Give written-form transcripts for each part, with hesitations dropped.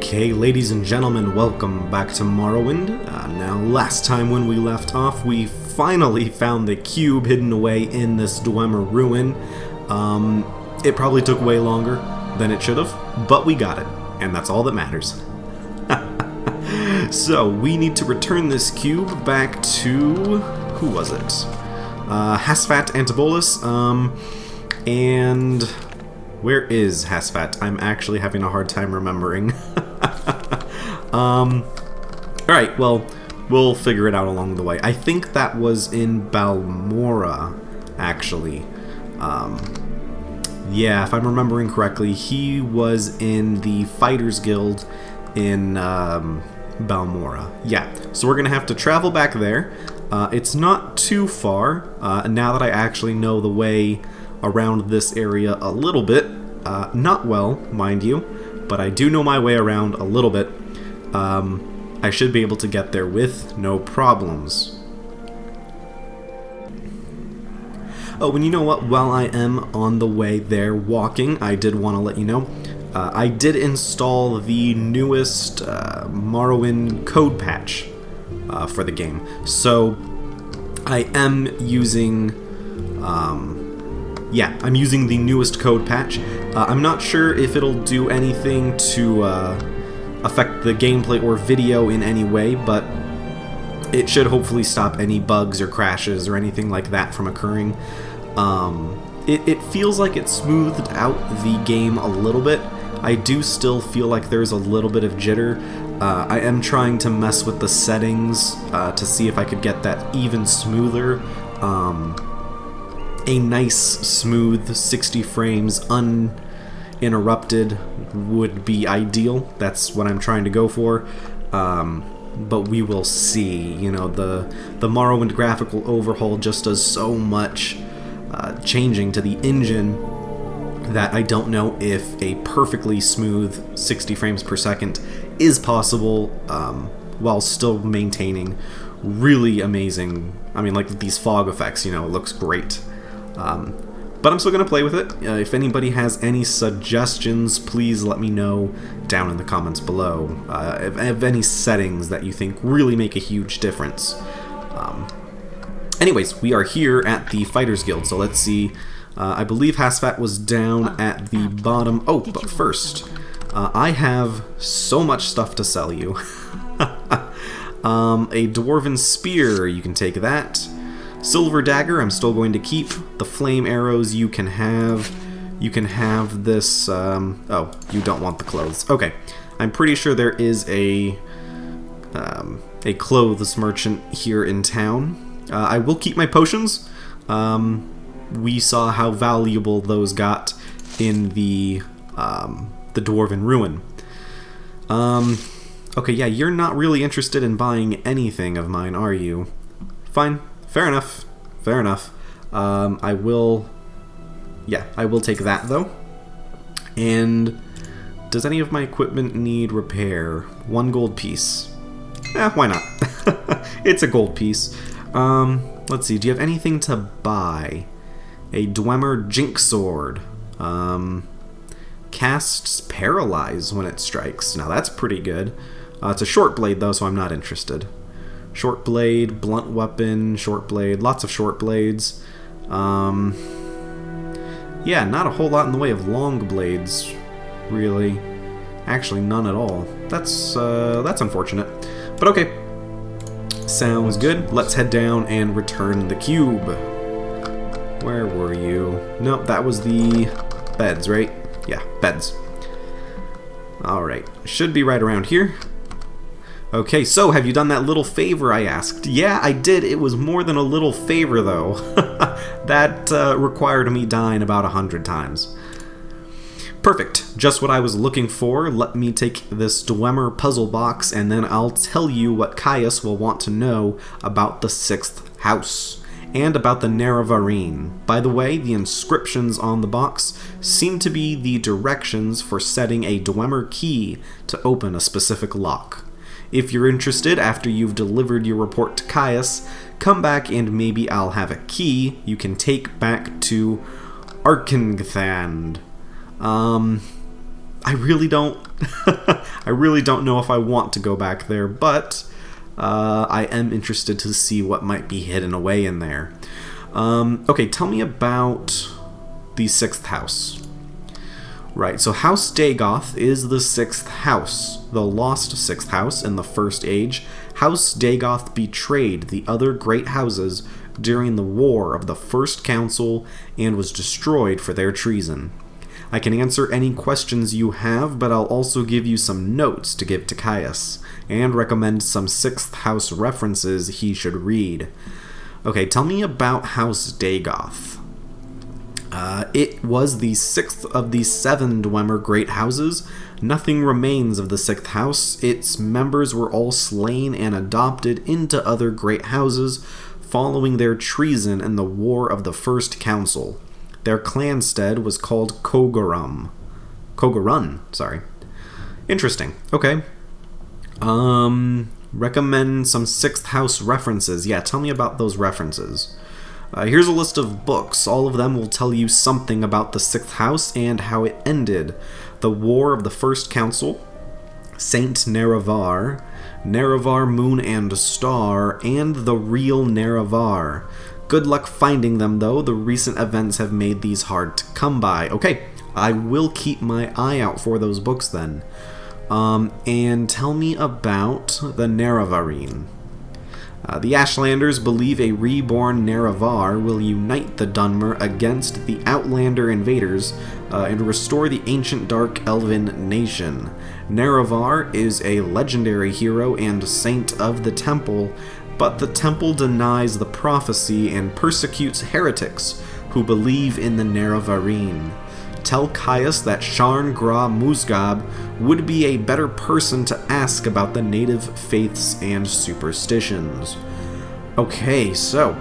Okay, ladies and gentlemen, welcome back to Morrowind. Now, last time when we left off, we finally found the cube hidden away in this Dwemer ruin. It probably took way longer than it should have, but we got it, and that's all that matters. So, we need to return this cube back to... who was it? Hasfat Antibolus, and... where is Hasfat? I'm actually having a hard time remembering. Alright, well, we'll figure it out along the way. I think that was in Balmora, actually. Yeah, if I'm remembering correctly, he was in the Fighters Guild in Balmora. Yeah, so we're going to have to travel back there. It's not too far, now that I actually know the way around this area a little bit. Not well, mind you, but I do know my way around a little bit. I should be able to get there with no problems. Oh, and you know what? While I am on the way there walking, I did want to let you know, I did install the newest Morrowind code patch for the game. So, I am using... yeah, I'm using the newest code patch. I'm not sure if it'll do anything to affect the gameplay or video in any way, but it should hopefully stop any bugs or crashes or anything like that from occurring. It feels like it smoothed out the game a little bit. I do still feel like there's a little bit of jitter. I am trying to mess with the settings to see if I could get that even smoother. A nice, smooth 60 frames uninterrupted would be ideal. That's what I'm trying to go for. But we will see. You know, the Morrowind graphical overhaul just does so much changing to the engine that I don't know if a perfectly smooth 60 frames per second is possible while still maintaining really amazing... I mean, like these fog effects, you know, it looks great. But I'm still going to play with it. If anybody has any suggestions, please let me know down in the comments below. If any settings that you think really make a huge difference. Anyways, we are here at the Fighters Guild, so let's see. I believe Hasfat was down at the bottom. Oh, but first, I have so much stuff to sell you. A Dwarven Spear, you can take that. Silver Dagger, I'm still going to keep. The Flame Arrows, you can have. You can have this, oh, you don't want the clothes. Okay, I'm pretty sure there is a clothes merchant here in town. I will keep my potions. We saw how valuable those got in the Dwarven Ruin. Okay, yeah, you're not really interested in buying anything of mine, are you? Fine. Fair enough. Fair enough. I will take that, though. And does any of my equipment need repair? 1 gold piece. Why not? It's a gold piece. Let's see. Do you have anything to buy? A Dwemer Jink Sword. Casts Paralyze when it strikes. Now, that's pretty good. It's a short blade, though, so I'm not interested. Short blade, blunt weapon, short blade, lots of short blades. Yeah, not a whole lot in the way of long blades, really. Actually, none at all. That's unfortunate. But okay. Sounds good. Let's head down and return the cube. Where were you? Nope, that was the beds, right? Yeah, beds. Alright, should be right around here. Okay, so have you done that little favor I asked? Yeah, I did. It was more than a little favor, though. That required me dying about 100 times. Perfect. Just what I was looking for. Let me take this Dwemer puzzle box, and then I'll tell you what Caius will want to know about the 6th house, and about the Nerevarine. By the way, the inscriptions on the box seem to be the directions for setting a Dwemer key to open a specific lock. If you're interested, after you've delivered your report to Caius, come back and maybe I'll have a key you can take back to Arkengthand. I really don't I really don't know if I want to go back there, but I am interested to see what might be hidden away in there. Okay, tell me about the 6th house. Right, so House Dagoth is the 6th house, the lost 6th house in the First Age. House Dagoth betrayed the other great houses during the War of the First Council and was destroyed for their treason. I can answer any questions you have, but I'll also give you some notes to give to Caius, and recommend some 6th house references he should read. Okay, tell me about House Dagoth. It was the 6th of the 7 Dwemer great houses. Nothing remains of the 6th house. Its members were all slain and adopted into other great houses following their treason in the War of the First Council. Their clanstead was called Kogurun, sorry. Interesting. Okay. Recommend some 6th house references. Yeah, tell me about those references. Here's a list of books. All of them will tell you something about the 6th house and how it ended. The War of the First Council, Saint Nerevar, Nerevar Moon and Star, and The Real Nerevar. Good luck finding them, though. The recent events have made these hard to come by. Okay, I will keep my eye out for those books then. And tell me about the Nerevarine. The Ashlanders believe a reborn Nerevar will unite the Dunmer against the Outlander invaders and restore the ancient Dark Elven nation. Nerevar is a legendary hero and saint of the Temple, but the Temple denies the prophecy and persecutes heretics who believe in the Nerevarine. Tell Caius that Sharn gra-Muzgob would be a better person to ask about the native faiths and superstitions. Okay, so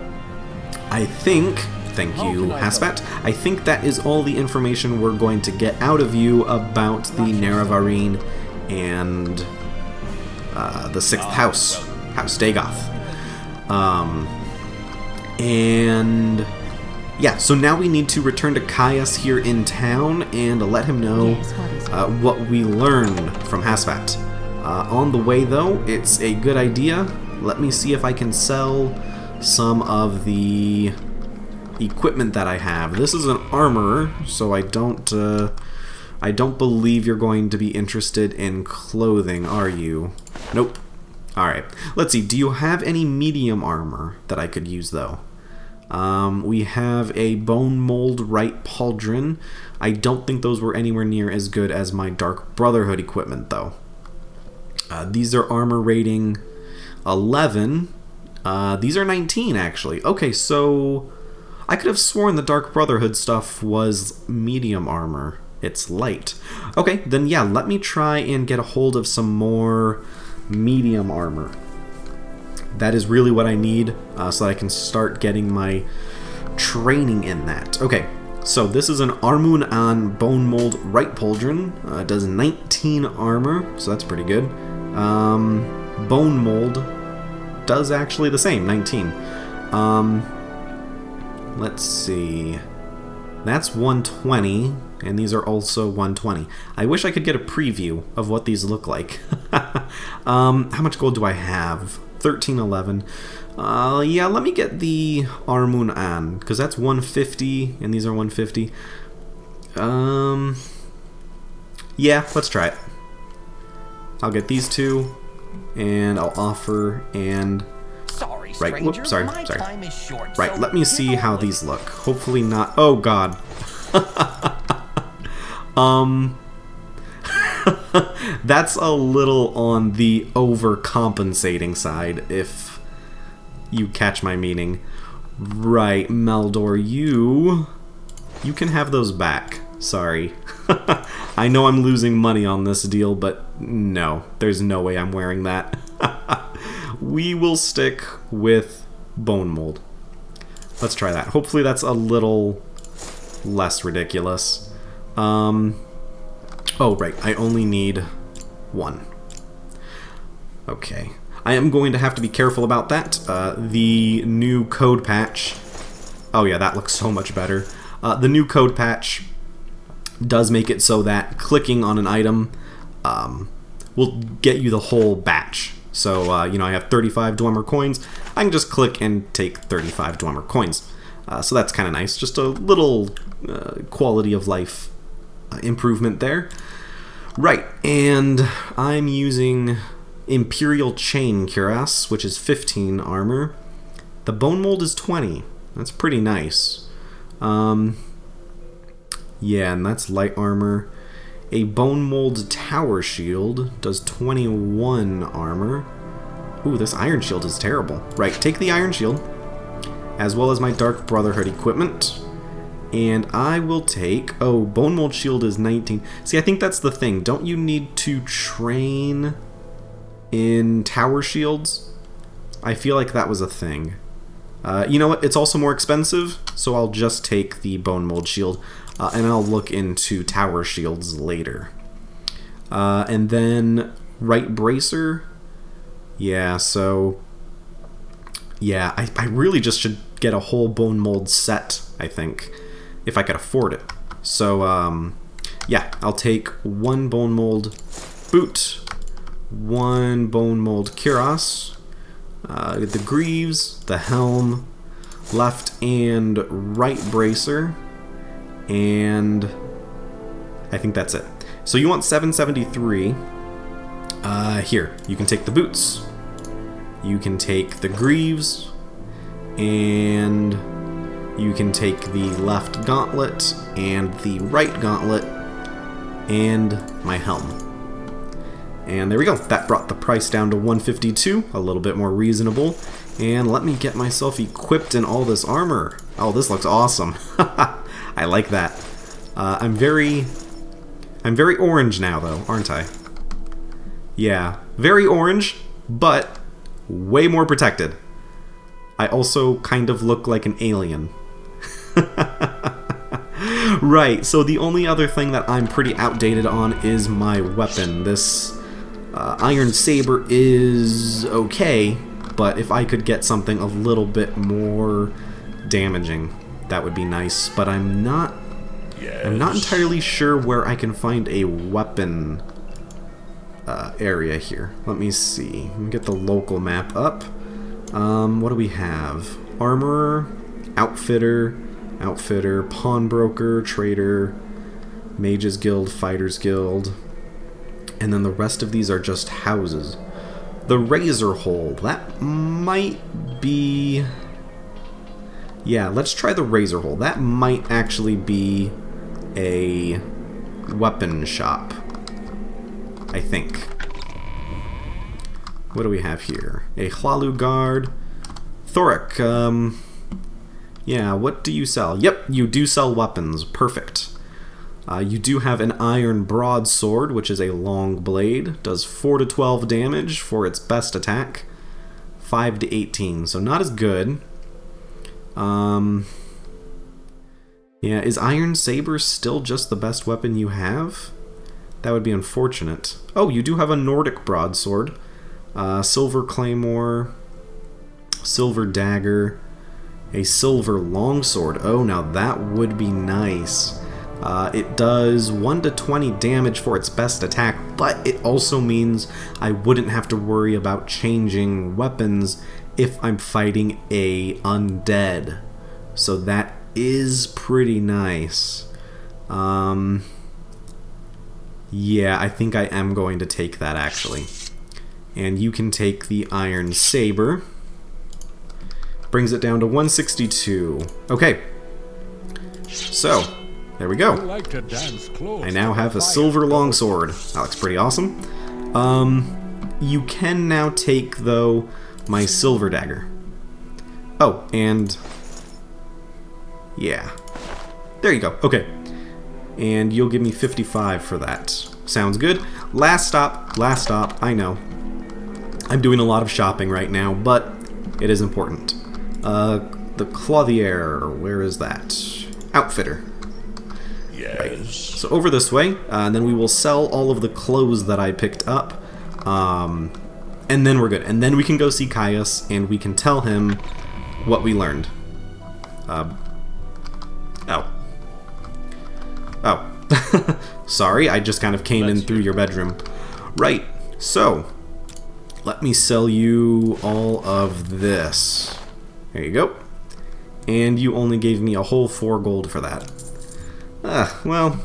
I think, thank you, Haspat, I think that is all the information we're going to get out of you about the Nerevarine and the 6th house, House Dagoth. And yeah, so now we need to return to Caius here in town and let him know what we learned from Haspat. On the way, though, it's a good idea. Let me see if I can sell some of the equipment that I have. This is an armorer, so I don't believe you're going to be interested in clothing, are you? Nope. Alright, let's see. Do you have any medium armor that I could use, though? We have a bone mold right pauldron. I don't think those were anywhere near as good as my Dark Brotherhood equipment, though. These are armor rating 11. These are 19, actually. Okay, so I could have sworn the Dark Brotherhood stuff was medium armor. It's light. Okay, then yeah, let me try and get a hold of some more medium armor. That is really what I need so that I can start getting my training in that. Okay, so this is an Armun on Bone Mold Right Pauldron. It does 19 armor, so that's pretty good. Bone Mold does actually the same, 19. Let's see. That's 120, and these are also 120. I wish I could get a preview of what these look like. How much gold do I have? 1311. Yeah, let me get the Armun An, because that's 150, and these are 150. Yeah, let's try it. I'll get these two, and I'll offer, and... Sorry, right, stranger, whoops, sorry. time is short, right, so let me see how these look. Hopefully not... Oh, God. That's a little on the overcompensating side, if you catch my meaning. Right, Meldor, you can have those back. Sorry. I know I'm losing money on this deal, but no, there's no way I'm wearing that. We will stick with bone mold. Let's try that. Hopefully that's a little less ridiculous. Oh, right, I only need one. Okay. I am going to have to be careful about that. The new code patch... Oh yeah, that looks so much better. The new code patch does make it so that clicking on an item will get you the whole batch. So, you know, I have 35 Dwemer coins. I can just click and take 35 Dwemer coins. So that's kind of nice. Just a little quality of life improvement there. Right, and I'm using Imperial Chain Cuirass, which is 15 armor. The Bone Mold is 20. That's pretty nice. Yeah, and that's light armor. A Bone Mold Tower Shield does 21 armor. Ooh, this Iron Shield is terrible. Right, take the Iron Shield, as well as my Dark Brotherhood equipment. And I will take... Oh, Bone Mold Shield is 19. See, I think that's the thing. Don't you need to train in Tower Shields? I feel like that was a thing. You know what? It's also more expensive, so I'll just take the Bone Mold Shield. And I'll look into Tower Shields later. And then Right Bracer. Yeah, so... Yeah, I really just should get a whole Bone Mold set, I think, if I could afford it. So, yeah, I'll take one Bone Mold boot, one Bone Mold cuirass, the greaves, the helm, left and right bracer, and I think that's it. So you want 773. Here, you can take the boots, you can take the greaves, and you can take the left gauntlet and the right gauntlet and my helm. And there we go. That brought the price down to 152, a little bit more reasonable. And let me get myself equipped in all this armor. Oh, this looks awesome. I like that. I'm very orange now, though, aren't I? Yeah, very orange, but way more protected. I also kind of look like an alien. Right, so the only other thing that I'm pretty outdated on is my weapon. This Iron Saber is okay, but if I could get something a little bit more damaging, that would be nice. But I'm not entirely sure where I can find a weapon area here. Let me see. Let me get the local map up. What do we have? Armorer, Outfitter, Pawnbroker, Trader, Mages Guild, Fighters Guild, and then the rest of these are just houses. The Razor Hole, that might be... Yeah, let's try the Razor Hole. That might actually be a weapon shop, I think. What do we have here? A Hlalu Guard. Thoric, yeah, what do you sell? Yep, you do sell weapons. Perfect. You do have an Iron Broadsword, which is a long blade. Does 4 to 12 damage for its best attack. 5 to 18, so not as good. Yeah, is Iron Saber still just the best weapon you have? That would be unfortunate. Oh, you do have a Nordic Broadsword. Silver Claymore. Silver Dagger. A Silver Longsword. Oh, now that would be nice. It does 1 to 20 damage for its best attack, but it also means I wouldn't have to worry about changing weapons if I'm fighting a undead. So that is pretty nice. Yeah, I think I am going to take that, actually. And you can take the Iron Saber. Brings it down to 162. Okay. So, there we go. I now have a Silver Longsword. That looks pretty awesome. You can now take, though, my Silver Dagger. Oh, and... yeah. There you go. Okay. And you'll give me 55 for that. Sounds good. Last stop. I know. I'm doing a lot of shopping right now, but it is important. The Clothier. Where is that? Outfitter. Yes. Right. So over this way, and then we will sell all of the clothes that I picked up. And then we're good. And then we can go see Caius, and we can tell him what we learned. Oh. Sorry, I just kind of came in through your bedroom. Right, so let me sell you all of this. There you go. And you only gave me a whole 4 gold for that. Well,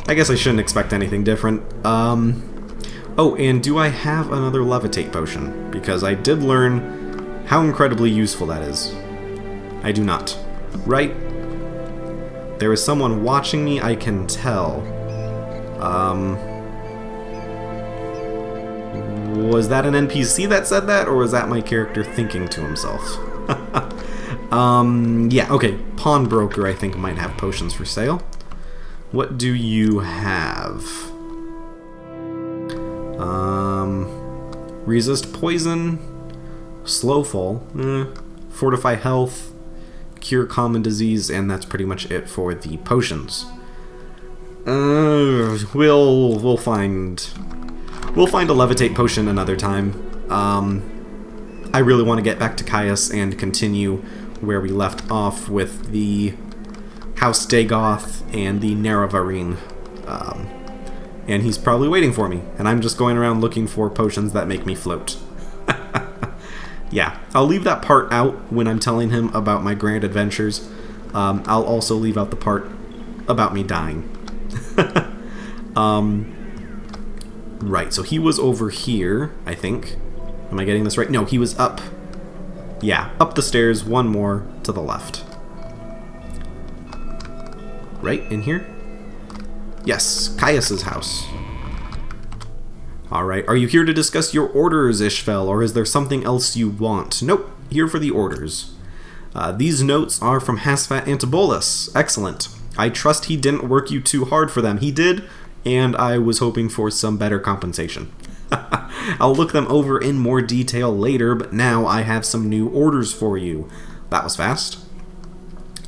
I guess I shouldn't expect anything different. Oh, and do I have another levitate potion? Because I did learn how incredibly useful that is. I do not. Right? There is someone watching me, I can tell. Was that an NPC that said that, or was that my character thinking to himself? Yeah, okay. Pawnbroker, I think, might have potions for sale. What do you have? Resist poison, slow fall, fortify health, cure common disease, and that's pretty much it for the potions. We'll find a levitate potion another time. I really want to get back to Caius and continue where we left off with the House Dagoth and the Nerevarine. And he's probably waiting for me, and I'm just going around looking for potions that make me float. Yeah, I'll leave that part out when I'm telling him about my grand adventures. I'll also leave out the part about me dying. Right, so he was over here, I think. Am I getting this right? No, he was up. Yeah, up the stairs, one more to the left. Right, in here? Yes, Caius's house. Alright, are you here to discuss your orders, Ishvel, or is there something else you want? Nope, here for the orders. These notes are from Hasfat Antibolus. Excellent. I trust he didn't work you too hard for them. He did, and I was hoping for some better compensation. I'll look them over in more detail later, but now I have some new orders for you. That was fast.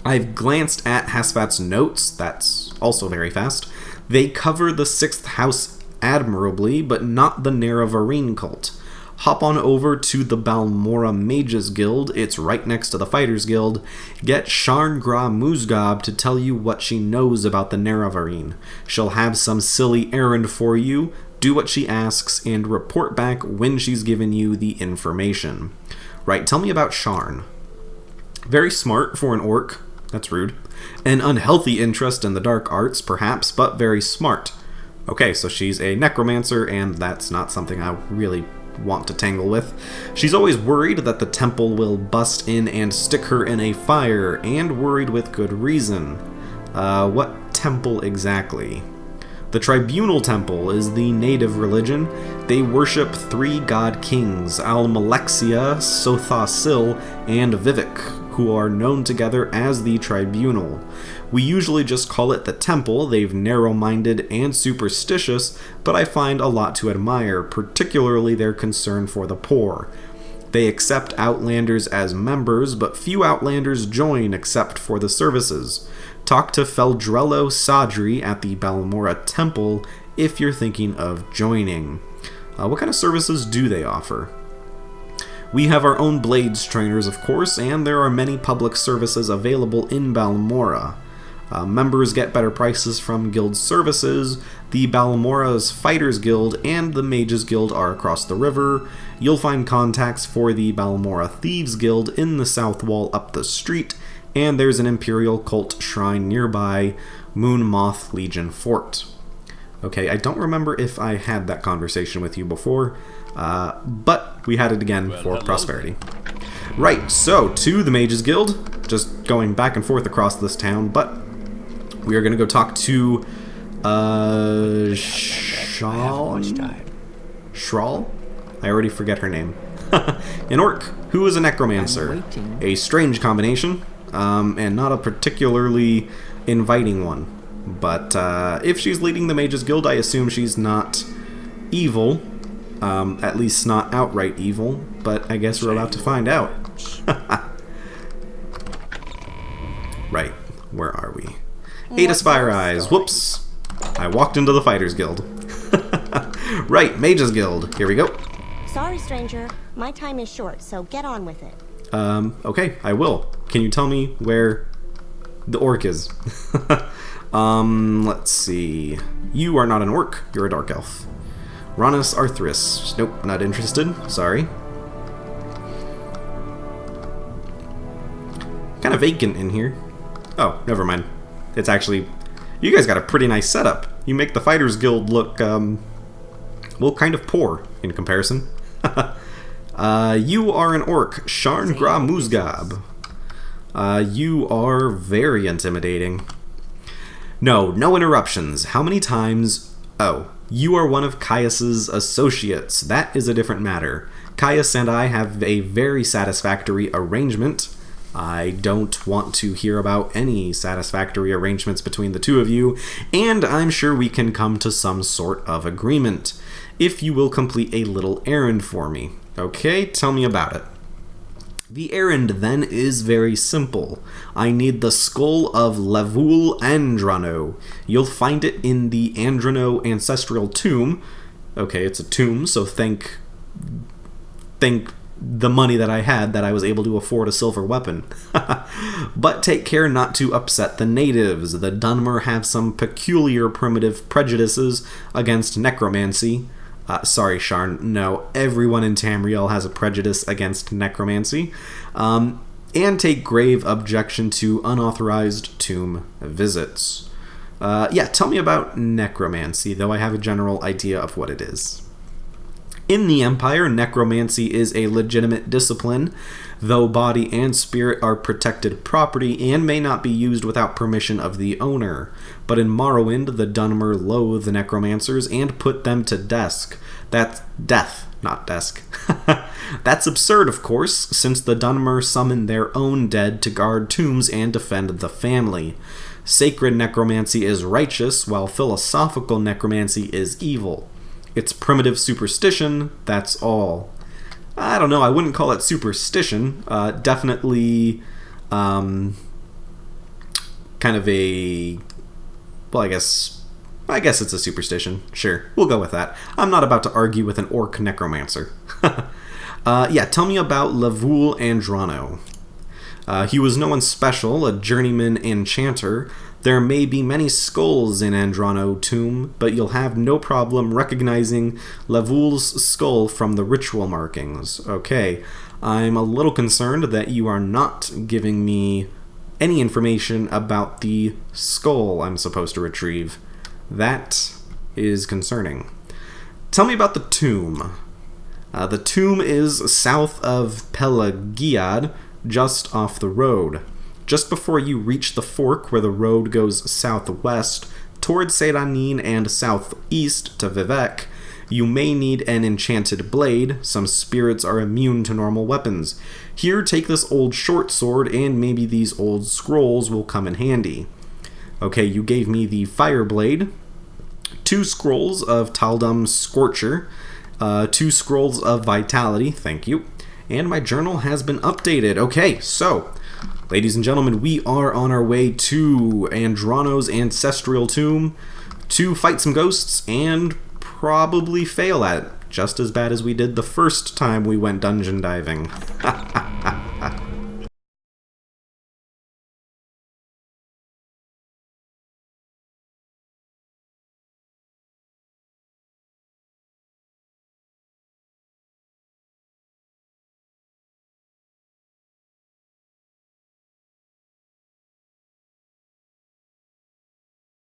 I've glanced at Hasfat's notes. That's also very fast. They cover the 6th house admirably, but not the Nerevarine cult. Hop on over to the Balmora Mages Guild. It's right next to the Fighters Guild. Get Sharn gra-Muzgob to tell you what she knows about the Nerevarine. She'll have some silly errand for you. Do what she asks, and report back when she's given you the information. Right, tell me about Sharn. Very smart for an orc. That's rude. An unhealthy interest in the dark arts, perhaps, but very smart. Okay, so she's a necromancer, and that's not something I really want to tangle with. She's always worried that the temple will bust in and stick her in a fire, and worried with good reason. What temple exactly? The Tribunal Temple is the native religion. They worship 3 god kings, Almalexia, Sothasil, and Vivek, who are known together as the Tribunal. We usually just call it the Temple. They've narrow-minded and superstitious, but I find a lot to admire, particularly their concern for the poor. They accept Outlanders as members, but few Outlanders join except for the services. Talk to Feldrello Sadri at the Balmora Temple if you're thinking of joining. What kind of services do they offer? We have our own Blades trainers, of course, and there are many public services available in Balmora. Members get better prices from guild services. The Balmora's Fighters Guild and the Mages Guild are across the river. You'll find contacts for the Balmora Thieves Guild in the south wall up the street, and there's an Imperial cult shrine nearby, Moon Moth Legion Fort. Okay, I don't remember if I had that conversation with you before, but we had it again for prosperity. Right, so to the Mages Guild, just going back and forth across this town, but we are going to go talk to Shrall? I already forget her name. An orc who is a necromancer. A strange combination, and not a particularly inviting one. But if she's leading the Mages Guild, I assume she's not evil. At least not outright evil, but I guess we're about to find out. Right, where are we? Adis Fire Eyes, whoops! I walked into the Fighters Guild. Right, Mages Guild, here we go. Sorry, stranger, my time is short, so get on with it. Okay, I will. Can you tell me where the orc is? Let's see. You are not an orc. You're a dark elf. Ronus Arthris. Nope, not interested. Sorry. Kind of vacant in here. Oh, never mind. It's actually... You guys got a pretty nice setup. You make the Fighters Guild look, well, kind of poor in comparison. You are an orc. Sharn gra-Muzgob. You are very intimidating. No interruptions. How many times... Oh, you are one of Caius's associates. That is a different matter. Caius and I have a very satisfactory arrangement. I don't want to hear about any satisfactory arrangements between the two of you, and I'm sure we can come to some sort of agreement, if you will complete a little errand for me. Okay, tell me about it. The errand, then, is very simple. I need the skull of Levuul Andrano. You'll find it in the Andrano ancestral tomb. Okay, it's a tomb, so thank the money that I had that I was able to afford a silver weapon. But take care not to upset the natives. The Dunmer have some peculiar primitive prejudices against necromancy. Sorry, Sharn. No, everyone in Tamriel has a prejudice against necromancy. And take grave objection to unauthorized tomb visits. Yeah, tell me about necromancy, though I have a general idea of what it is. In the Empire, necromancy is a legitimate discipline, though body and spirit are protected property and may not be used without permission of the owner. But in Morrowind, the Dunmer loathe the necromancers and put them to death. That's death, not desk. That's absurd, of course, since the Dunmer summon their own dead to guard tombs and defend the family. Sacred necromancy is righteous, while philosophical necromancy is evil. It's primitive superstition, that's all. I don't know, I wouldn't call it superstition. Definitely kind of a... Well, I guess it's a superstition. Sure, we'll go with that. I'm not about to argue with an orc necromancer. Yeah, tell me about Levuul Andrano. He was no one special, a journeyman enchanter. There may be many skulls in Andrano tomb, but you'll have no problem recognizing Levuul's skull from the ritual markings. Okay, I'm a little concerned that you are not giving me any information about the skull I'm supposed to retrieve. That is concerning. Tell me about the tomb. The tomb is south of Pelagiad, just off the road. Just before you reach the fork where the road goes southwest towards Seranin and southeast to Vivek, you may need an enchanted blade. Some spirits are immune to normal weapons. Here, take this old short sword, and maybe these old scrolls will come in handy. Okay, you gave me the fire blade, 2 scrolls of Taldum Scorcher, 2 scrolls of Vitality, thank you, and my journal has been updated. Okay, so... Ladies and gentlemen, we are on our way to Andrano's ancestral tomb to fight some ghosts and probably fail at it, just as bad as we did the first time we went dungeon diving.